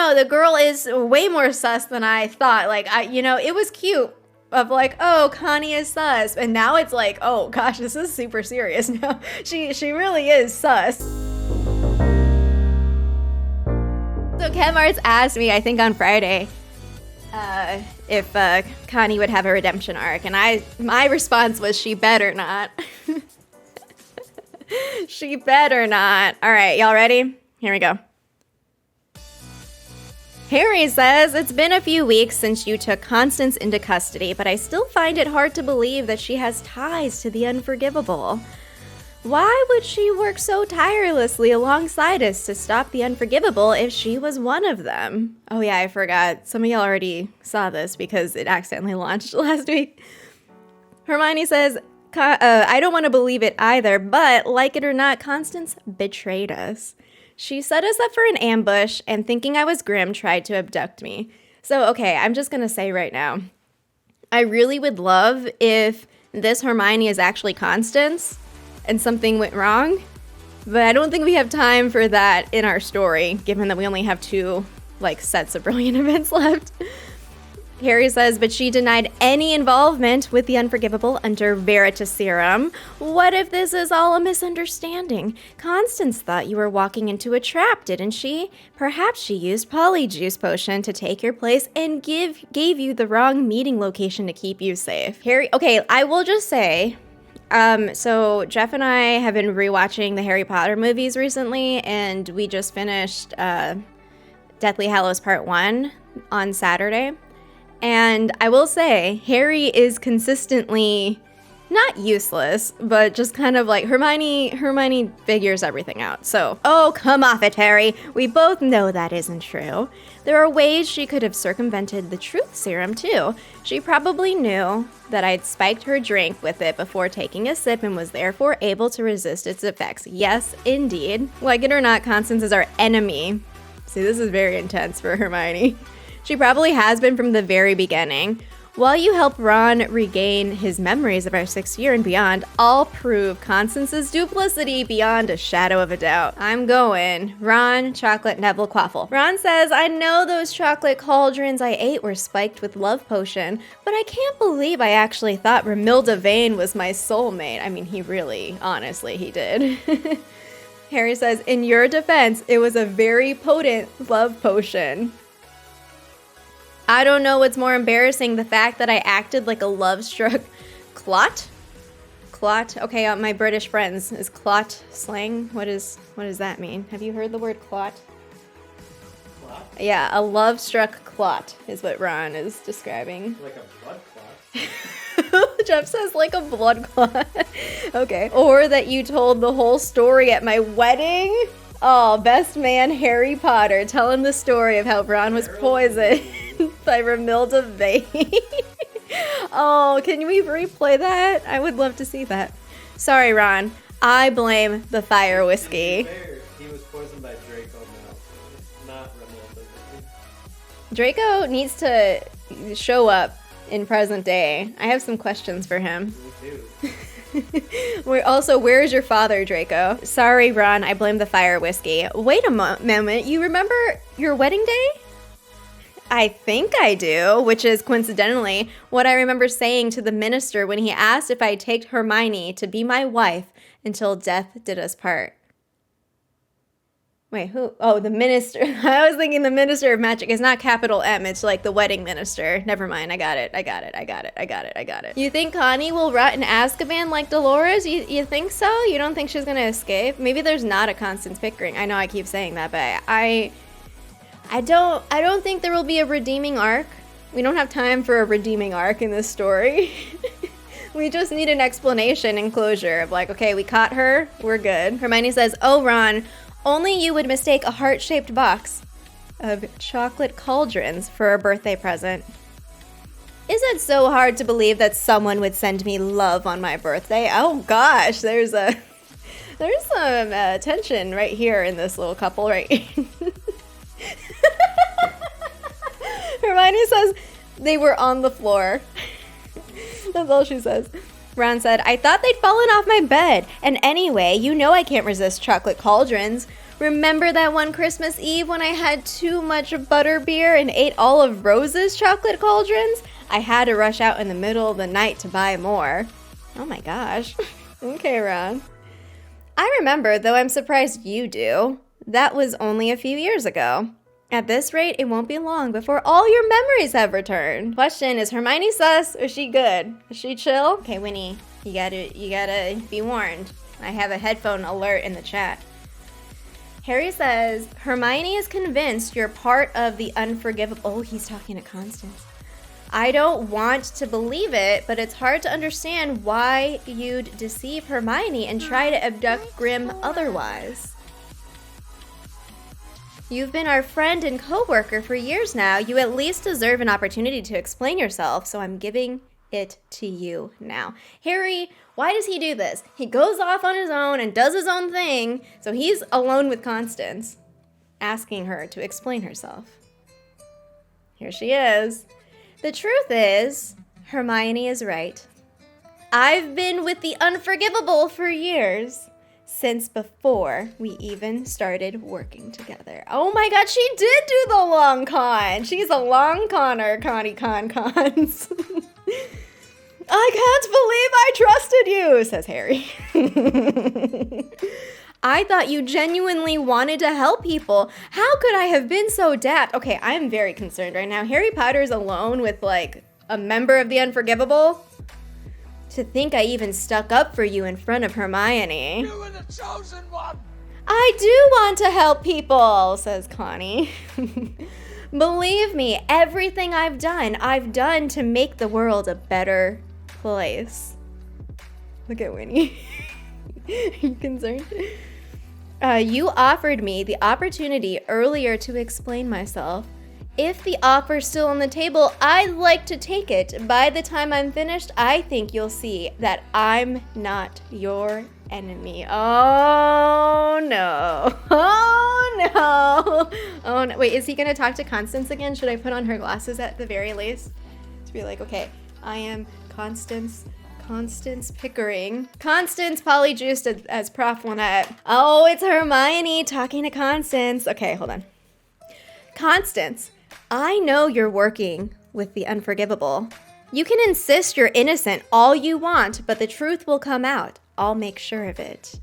know. The girl is way more sus than I thought. Like, it was cute of like, oh, Connie is sus. And now it's like, oh gosh, this is super serious now. She really is sus. So Kemarts asked me, I think on Friday, if Connie would have a redemption arc. And my response was, she better not. She better not. All right, y'all ready? Here we go. Harry says, it's been a few weeks since you took Constance into custody, but I still find it hard to believe that she has ties to the unforgivable. Why would she work so tirelessly alongside us to stop the unforgivable if she was one of them? Oh yeah, I forgot. Some of y'all already saw this because it accidentally launched last week. Hermione says, I don't want to believe it either, but like it or not, Constance betrayed us. She set us up for an ambush and, thinking I was Grim, tried to abduct me. So, okay, I'm just going to say right now, I really would love if this Hermione is actually Constance and something went wrong, but I don't think we have time for that in our story, given that we only have 2, sets of brilliant events left. Harry says, but she denied any involvement with the unforgivable under Veritaserum. What if this is all a misunderstanding? Constance thought you were walking into a trap, didn't she? Perhaps she used Polyjuice Potion to take your place and gave you the wrong meeting location to keep you safe. Harry, okay, I will just say, so Jeff and I have been rewatching the Harry Potter movies recently, and we just finished Deathly Hallows Part 1 on Saturday. And I will say, Harry is consistently not useless, but just kind of like Hermione figures everything out. So, oh, come off it, Harry. We both know that isn't true. There are ways she could have circumvented the truth serum, too. She probably knew that I'd spiked her drink with it before taking a sip and was therefore able to resist its effects. Yes, indeed. Like it or not, Constance is our enemy. See, this is very intense for Hermione. She probably has been from the very beginning. While you help Ron regain his memories of our 6th year and beyond, I'll prove Constance's duplicity beyond a shadow of a doubt. I'm going Ron, Chocolate, Neville, Quaffle. Ron says, I know those chocolate cauldrons I ate were spiked with love potion, but I can't believe I actually thought Romilda Vane was my soulmate. I mean, he really, honestly, he did. Harry says, in your defense, it was a very potent love potion. I don't know what's more embarrassing, the fact that I acted like a love-struck clot? Clot? Okay, my British friends, is clot slang? What does that mean? Have you heard the word clot? Clot? Yeah, a love-struck clot is what Ron is describing. Like a blood clot? Jeff says like a blood clot. Okay. Or that you told the whole story at my wedding? Oh, best man Harry Potter telling the story of how Ron was poisoned by Romilda Vane. Oh, can we replay that? I would love to see that. Sorry, Ron. I blame the fire whiskey. He was poisoned by Draco Malfoy, not Romilda Vane. Draco needs to show up in present day. I have some questions for him. Me too. Where's your father, Draco? Sorry, Ron, I blame the fire whiskey. Wait a moment, you remember your wedding day? I think I do, which is coincidentally what I remember saying to the minister when he asked if I'd take Hermione to be my wife until death did us part. Wait, who? Oh, the minister. I was thinking the minister of magic is not capital M. It's like the wedding minister. Never mind. I got it. You think Connie will rot in Azkaban like Dolores? You think so? You don't think she's gonna escape? Maybe there's not a Constance Pickering. I know I keep saying that, but I don't think there will be a redeeming arc. We don't have time for a redeeming arc in this story. We just need an explanation and closure of like, okay, we caught her. We're good. Hermione says, oh, Ron, only you would mistake a heart-shaped box of chocolate cauldrons for a birthday present. Is it so hard to believe that someone would send me love on my birthday? Oh gosh, there's some tension right here in this little couple right here. Hermione says they were on the floor. That's all she says. Ron said, I thought they'd fallen off my bed. And anyway, you know I can't resist chocolate cauldrons. Remember that one Christmas Eve when I had too much butterbeer and ate all of Rose's chocolate cauldrons? I had to rush out in the middle of the night to buy more. Oh my gosh. Okay, Ron. I remember, though I'm surprised you do. That was only a few years ago. At this rate, it won't be long before all your memories have returned. Question, is Hermione sus or is she good? Is she chill? Okay, Winnie, you gotta be warned. I have a headphone alert in the chat. Harry says, Hermione is convinced you're part of the unforgivable. Oh, he's talking to Constance. I don't want to believe it, but it's hard to understand why you'd deceive Hermione and try to abduct Grim otherwise. You've been our friend and co-worker for years now. You at least deserve an opportunity to explain yourself, so I'm giving it to you now. Harry, why does he do this? He goes off on his own and does his own thing, so he's alone with Constance, asking her to explain herself. Here she is. The truth is, Hermione is right. I've been with the unforgivable for years, since before we even started working together. Oh my god, she did do the long con. She's a long conner, Connie Cons. I can't believe I trusted you, says Harry. I thought you genuinely wanted to help people. How could I have been so daft? Okay, I'm very concerned right now. Harry Potter's alone with, like, a member of the Unforgivable? To think I even stuck up for you in front of Hermione. You were the chosen one! I do want to help people, says Connie. Believe me, everything I've done to make the world a better place. Look at Winnie. Are you concerned? You offered me the opportunity earlier to explain myself. If the offer's still on the table, I'd like to take it. By the time I'm finished, I think you'll see that I'm not your enemy. Oh no. Oh no. Oh no. Wait, is he gonna talk to Constance again? Should I put on her glasses at the very least? To be like, okay, I am Constance Pickering. Constance polyjuiced as Prof. Lynette. Oh, it's Hermione talking to Constance. Okay, hold on. Constance, I know you're working with the unforgivable. You can insist you're innocent all you want, but the truth will come out. I'll make sure of it.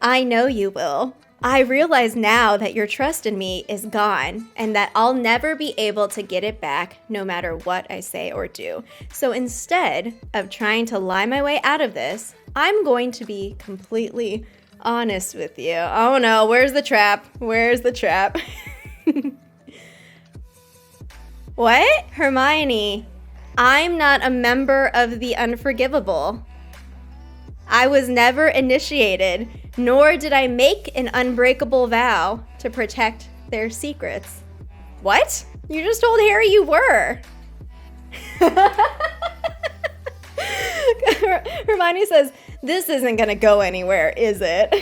I know you will. I realize now that your trust in me is gone and that I'll never be able to get it back no matter what I say or do. So instead of trying to lie my way out of this, I'm going to be completely honest with you. Oh no, where's the trap? Where's the trap? What? Hermione, I'm not a member of the unforgivable. I was never initiated, nor did I make an unbreakable vow to protect their secrets. What? You just told Harry you were. Hermione says, this isn't gonna go anywhere, is it?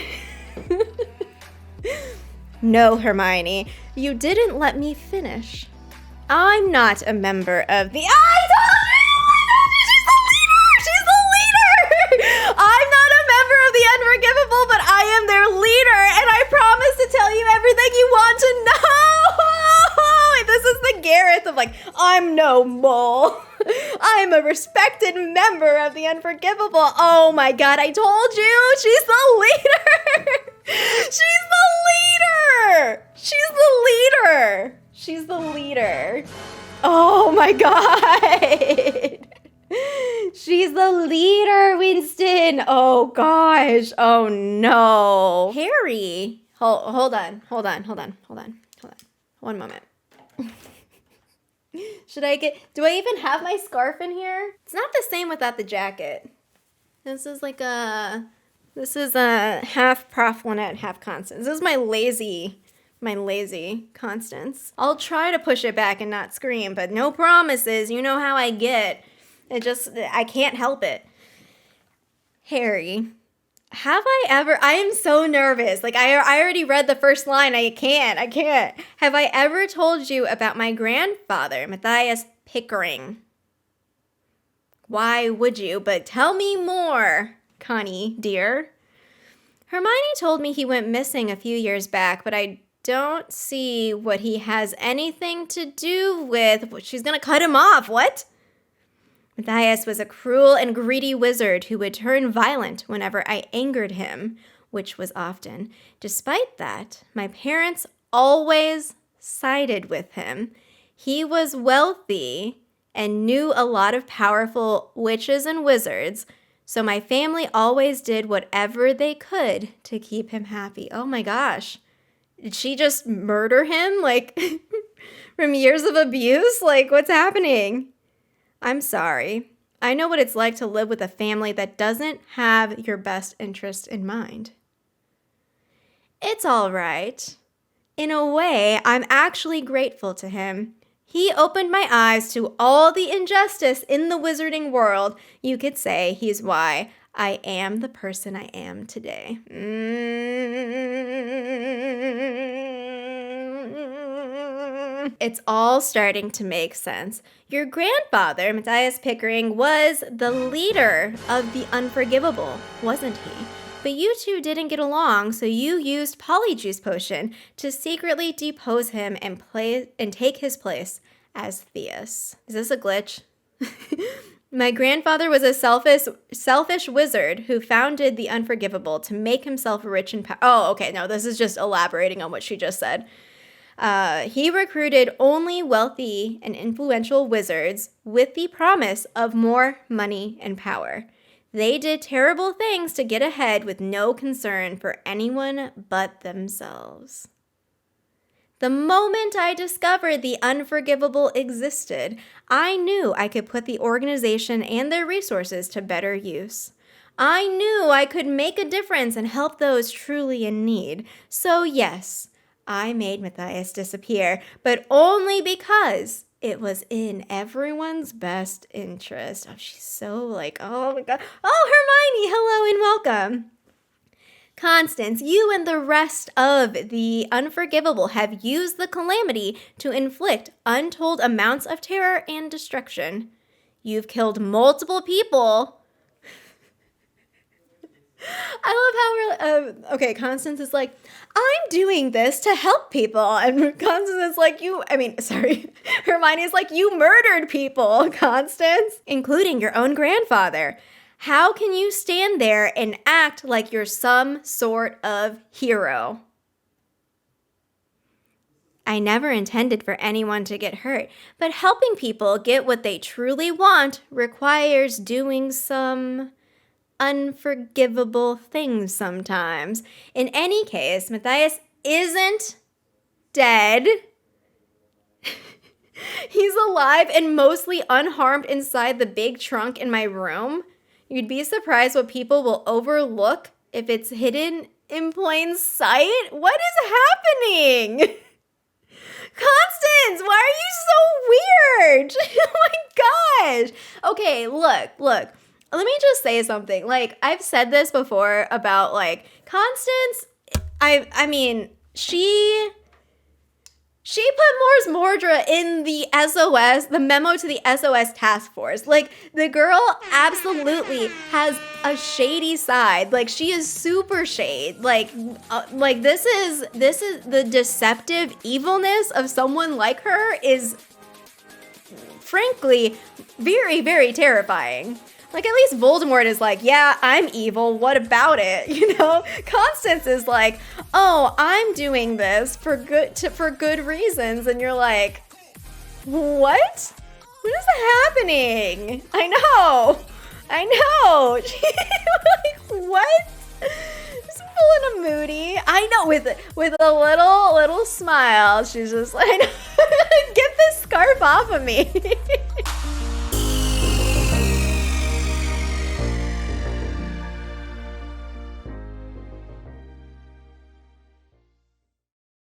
No, Hermione, you didn't let me finish. I'm not a member of the... I told you! She's the leader! She's the leader! I'm not a member of the unforgivable, but I am their leader, and I promise to tell you everything you want to know! This is the Gareth of, like, I'm no mole. I'm a respected member of the unforgivable. Oh my god, I told you! She's the leader! She's the leader! She's the leader! She's the leader. Oh my god! She's the leader, Winston! Oh gosh. Oh no. Harry! Hold on. One moment. Do I even have my scarf in here? It's not the same without the jacket. This is a half Prof. Lynette, half Constance. This is my lazy Constance. I'll try to push it back and not scream, but no promises. You know how I get. I can't help it. Harry, I am so nervous. Like, I already read the first line. I can't. Have I ever told you about my grandfather, Matthias Pickering? Why would you? But tell me more, Connie, dear. Hermione told me he went missing a few years back, but I don't see what he has anything to do with. She's gonna cut him off, what? Matthias was a cruel and greedy wizard who would turn violent whenever I angered him, which was often. Despite that, my parents always sided with him. He was wealthy and knew a lot of powerful witches and wizards, so my family always did whatever they could to keep him happy. Oh my gosh. Did she just murder him? Like, from years of abuse? Like, what's happening? I'm sorry. I know what it's like to live with a family that doesn't have your best interest in mind. It's all right. In a way, I'm actually grateful to him. He opened my eyes to all the injustice in the wizarding world. You could say he's why I am the person I am today. It's all starting to make sense. Your grandfather, Matthias Pickering, was the leader of the Unforgivable, wasn't he? But you two didn't get along, so you used Polyjuice Potion to secretly depose him and take his place as Theus. Is this a glitch? My grandfather was a selfish wizard who founded the Unforgivable to make himself rich and powerful. Oh, okay, no, this is just elaborating on what she just said. He recruited only wealthy and influential wizards with the promise of more money and power. They did terrible things to get ahead with no concern for anyone but themselves. The moment I discovered the Unforgivable existed, I knew I could put the organization and their resources to better use. I knew I could make a difference and help those truly in need. So yes, I made Matthias disappear, but only because it was in everyone's best interest. Oh, she's so like, oh my God. Oh, Hermione, hello and welcome. Constance, you and the rest of the Unforgivable have used the calamity to inflict untold amounts of terror and destruction. You've killed multiple people. I love how okay, Constance is like, I'm doing this to help people. And Constance is like, Hermione is like, you murdered people, Constance, including your own grandfather. How can you stand there and act like you're some sort of hero? I never intended for anyone to get hurt, but helping people get what they truly want requires doing some unforgivable things sometimes. In any case, Matthias isn't dead. He's alive and mostly unharmed inside the big trunk in my room. You'd be surprised what people will overlook if it's hidden in plain sight. What is happening? Constance, why are you so weird? Oh my gosh. Okay, look. Let me just say something. Like, I've said this before about, like, Constance, I mean, she put Mors Mordra in the SOS, the memo to the SOS task force. Like, the girl absolutely has a shady side. Like, she is super shade. Like this is the deceptive evilness of someone like her is, frankly, very, very terrifying. Like, at least Voldemort is like, yeah, I'm evil, what about it? You know? Constance is like, oh, I'm doing this for good reasons. And you're like, what? What is happening? I know. Like, what? Just pulling a Moody. I know, with a little smile. She's just like, get this scarf off of me.